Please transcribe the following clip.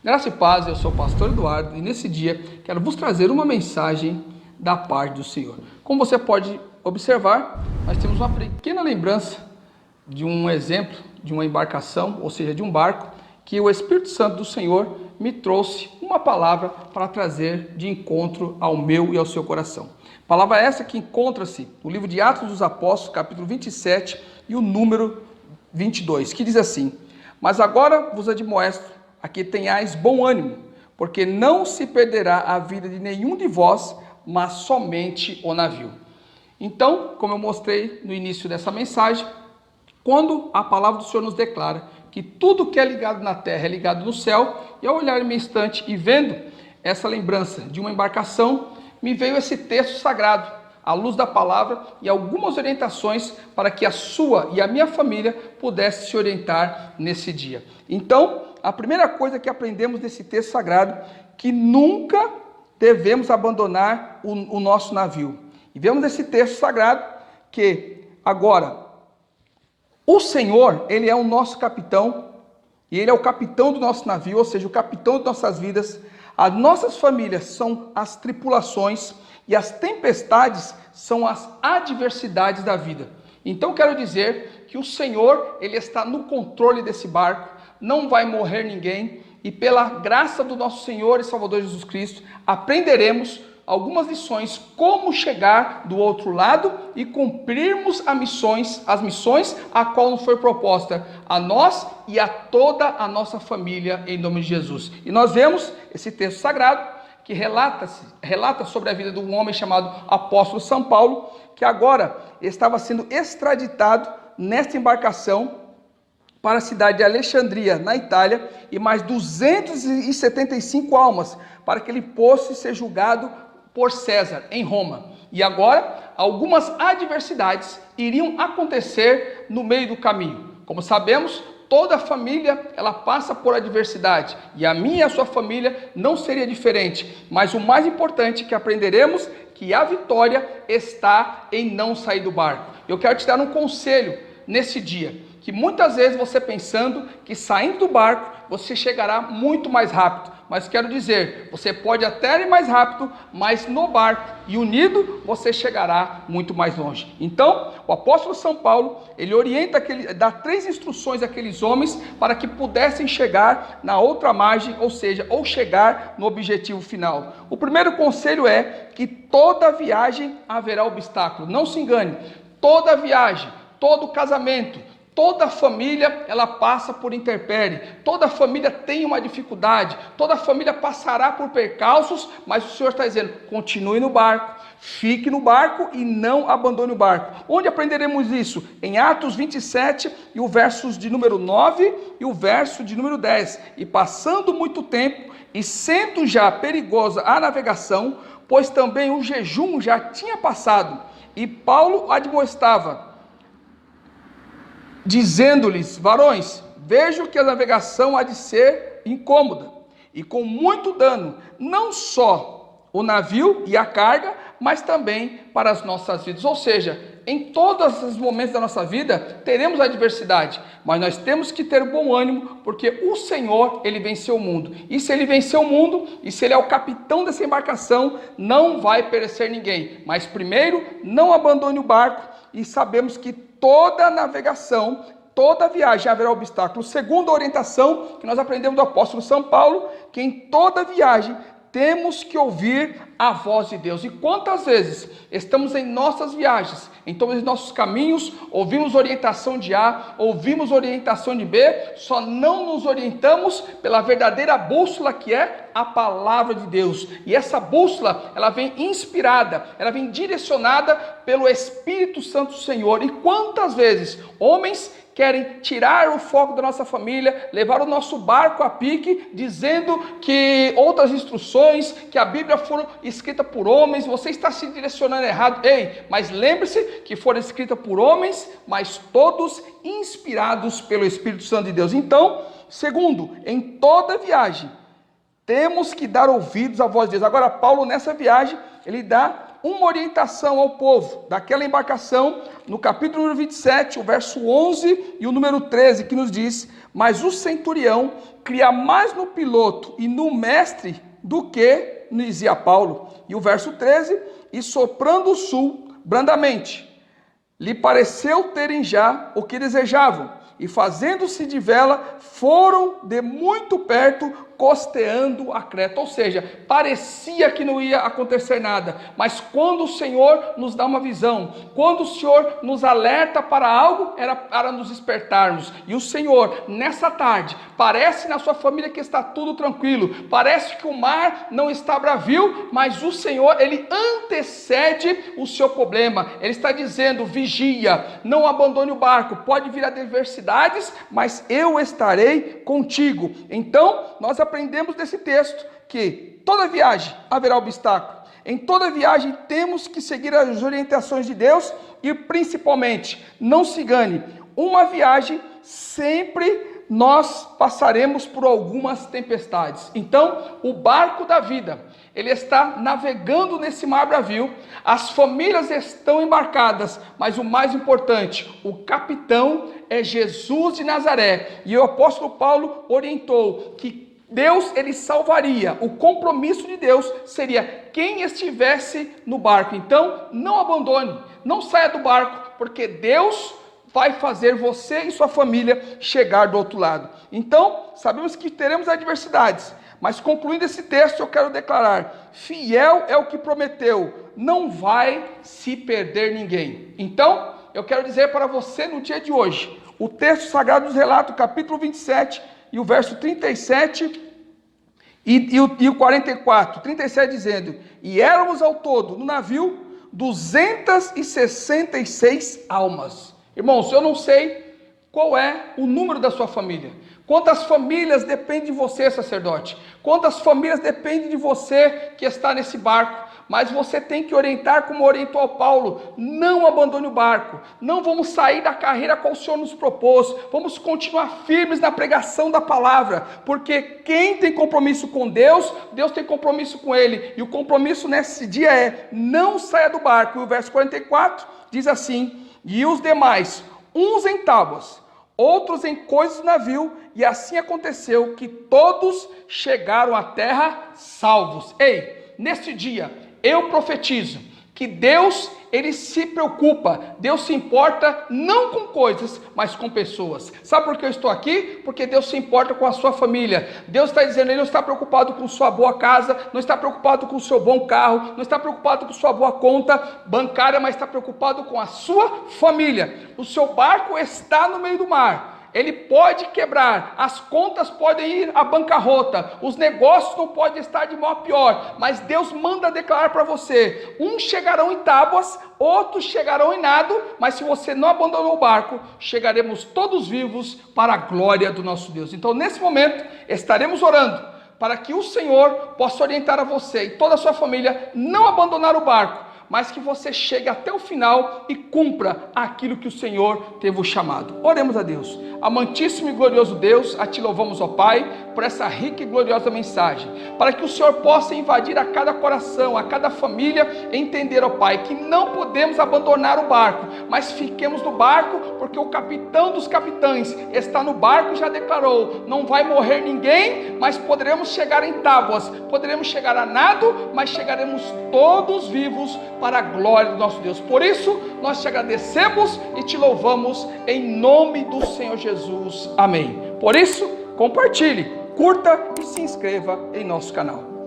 Graça e paz, eu sou o pastor Eduardo e nesse dia quero vos trazer uma mensagem da parte do Senhor. Como você pode observar, nós temos uma pequena lembrança de um exemplo de uma embarcação, ou seja, de um barco, que o Espírito Santo do Senhor me trouxe uma palavra para trazer de encontro ao meu e ao seu coração. Palavra essa que encontra-se no livro de Atos dos Apóstolos, capítulo 27 e o número 22, que diz assim: Mas agora vos admoesto a que tenhais bom ânimo, porque não se perderá a vida de nenhum de vós, mas somente o navio. Então, como eu mostrei no início dessa mensagem, quando a palavra do Senhor nos declara que tudo que é ligado na terra é ligado no céu, e ao olhar em meu instante e vendo essa lembrança de uma embarcação, me veio esse texto sagrado, à luz da palavra, e algumas orientações para que a sua e a minha família pudesse se orientar nesse dia. Então, a primeira coisa que aprendemos nesse texto sagrado, que nunca devemos abandonar o nosso navio. E vemos nesse texto sagrado que agora o Senhor, Ele é o nosso capitão, e Ele é o capitão do nosso navio, ou seja, o capitão de nossas vidas. As nossas famílias são as tripulações e as tempestades são as adversidades da vida. Então quero dizer que o Senhor, Ele está no controle desse barco, não vai morrer ninguém, e pela graça do nosso Senhor e Salvador Jesus Cristo, aprenderemos algumas lições como chegar do outro lado e cumprirmos as missões a qual nos foi proposta a nós e a toda a nossa família em nome de Jesus. E nós vemos esse texto sagrado que relata sobre a vida de um homem chamado Apóstolo São Paulo, que agora estava sendo extraditado nesta embarcação para a cidade de Alexandria, na Itália, e mais 275 almas para que ele fosse ser julgado por César em Roma. E agora, algumas adversidades iriam acontecer no meio do caminho. Como sabemos, toda família ela passa por adversidade, e a minha e a sua família não seria diferente. Mas o mais importante que aprenderemos que a vitória está em não sair do barco. Eu quero te dar um conselho nesse dia, que muitas vezes você pensando que saindo do barco você chegará muito mais rápido, mas quero dizer, você pode até ir mais rápido, mas no barco e unido você chegará muito mais longe. Então, o apóstolo São Paulo, ele orienta, dá 3 instruções àqueles homens para que pudessem chegar na outra margem, ou seja, ou chegar no objetivo final. O primeiro conselho é que toda viagem haverá obstáculo. Não se engane, toda viagem, todo casamento, toda família, ela passa por intempérie, toda família tem uma dificuldade, toda família passará por percalços, mas o Senhor está dizendo, continue no barco, fique no barco e não abandone o barco. Onde aprenderemos isso? Em Atos 27, e o versos de número 9 e o verso de número 10. E passando muito tempo, e sendo já perigosa a navegação, pois também o jejum já tinha passado, e Paulo admoestava, dizendo-lhes, varões, vejo que a navegação há de ser incômoda e com muito dano, não só o navio e a carga, mas também para as nossas vidas. Ou seja, em todos os momentos da nossa vida teremos adversidade, mas nós temos que ter bom ânimo, porque o Senhor, Ele venceu o mundo. E se Ele venceu o mundo, e se Ele é o capitão dessa embarcação, não vai perecer ninguém. Mas primeiro, não abandone o barco, e sabemos que toda navegação, toda viagem haverá obstáculos. Segunda orientação que nós aprendemos do apóstolo São Paulo, que em toda viagem temos que ouvir a voz de Deus. E quantas vezes estamos em nossas viagens, em todos os nossos caminhos, ouvimos orientação de A, ouvimos orientação de B, só não nos orientamos pela verdadeira bússola que é a palavra de Deus. E essa bússola, ela vem inspirada, ela vem direcionada pelo Espírito Santo do Senhor. E quantas vezes homens querem tirar o foco da nossa família, levar o nosso barco a pique, dizendo que outras instruções, que a Bíblia foram escritas por homens, você está se direcionando errado. Ei, mas lembre-se que foram escritas por homens, mas todos inspirados pelo Espírito Santo de Deus. Então, segundo, em toda viagem, temos que dar ouvidos à voz de Deus. Agora, Paulo, nessa viagem, ele dá uma orientação ao povo daquela embarcação, no capítulo número 27, o verso 11 e o número 13, que nos diz: mas o centurião cria mais no piloto e no mestre do que dizia Paulo. E o verso 13: e soprando o sul brandamente, lhe pareceu terem já o que desejavam, e fazendo-se de vela, foram de muito perto, costeando a Creta. Ou seja, parecia que não ia acontecer nada, mas quando o Senhor nos dá uma visão, quando o Senhor nos alerta para algo, era para nos despertarmos. E o Senhor, nessa tarde, parece na sua família que está tudo tranquilo, parece que o mar não está bravio, mas o Senhor, Ele antecede o seu problema. Ele está dizendo: vigia, não abandone o barco, pode vir adversidades, mas eu estarei contigo. Então, nós aprendemos desse texto que toda viagem haverá obstáculo. Em toda viagem temos que seguir as orientações de Deus e, principalmente, não se engane, uma viagem sempre nós passaremos por algumas tempestades. Então, o barco da vida, ele está navegando nesse mar bravio, as famílias estão embarcadas, mas o mais importante, o capitão é Jesus de Nazaré. E o apóstolo Paulo orientou que Deus, ele salvaria, o compromisso de Deus seria quem estivesse no barco. Então, não abandone, não saia do barco, porque Deus vai fazer você e sua família chegar do outro lado. Então, sabemos que teremos adversidades, mas concluindo esse texto, eu quero declarar: fiel é o que prometeu, não vai se perder ninguém. Então, eu quero dizer para você no dia de hoje, o texto sagrado nos relata, o capítulo 27, e o verso 37 e o 44, 37 dizendo: e éramos ao todo no navio 266 almas. Irmãos, eu não sei qual é o número da sua família, quantas famílias dependem de você, sacerdote, quantas famílias dependem de você que está nesse barco, mas você tem que orientar como orientou Paulo: não abandone o barco, não vamos sair da carreira qual o Senhor nos propôs, vamos continuar firmes na pregação da palavra, porque quem tem compromisso com Deus, Deus tem compromisso com ele, e o compromisso nesse dia é: não saia do barco. E o verso 44 diz assim: e os demais, uns em tábuas, outros em coisas do navio, e assim aconteceu que todos chegaram à terra salvos. Ei, neste dia, eu profetizo que Deus, ele se preocupa, Deus se importa não com coisas, mas com pessoas. Sabe por que eu estou aqui? Porque Deus se importa com a sua família. Deus está dizendo, Ele não está preocupado com sua boa casa, não está preocupado com o seu bom carro, não está preocupado com sua boa conta bancária, mas está preocupado com a sua família. O seu barco está no meio do mar. Ele pode quebrar, as contas podem ir à bancarrota, os negócios não podem estar de mal a pior, mas Deus manda declarar para você: uns chegarão em tábuas, outros chegarão em nado, mas se você não abandonou o barco, chegaremos todos vivos para a glória do nosso Deus. Então, nesse momento, estaremos orando para que o Senhor possa orientar a você e toda a sua família não abandonar o barco, mas que você chegue até o final e cumpra aquilo que o Senhor teve chamado. Oremos a Deus. Amantíssimo e glorioso Deus, a Ti louvamos, ó Pai, por essa rica e gloriosa mensagem, para que o Senhor possa invadir a cada coração, a cada família, entender, ó Pai, que não podemos abandonar o barco, mas fiquemos no barco, porque o capitão dos capitães está no barco e já declarou: não vai morrer ninguém, mas poderemos chegar em tábuas, poderemos chegar a nado, mas chegaremos todos vivos para a glória do nosso Deus. Por isso, nós te agradecemos e te louvamos em nome do Senhor Jesus. Amém. Por isso, compartilhe, curta e se inscreva em nosso canal.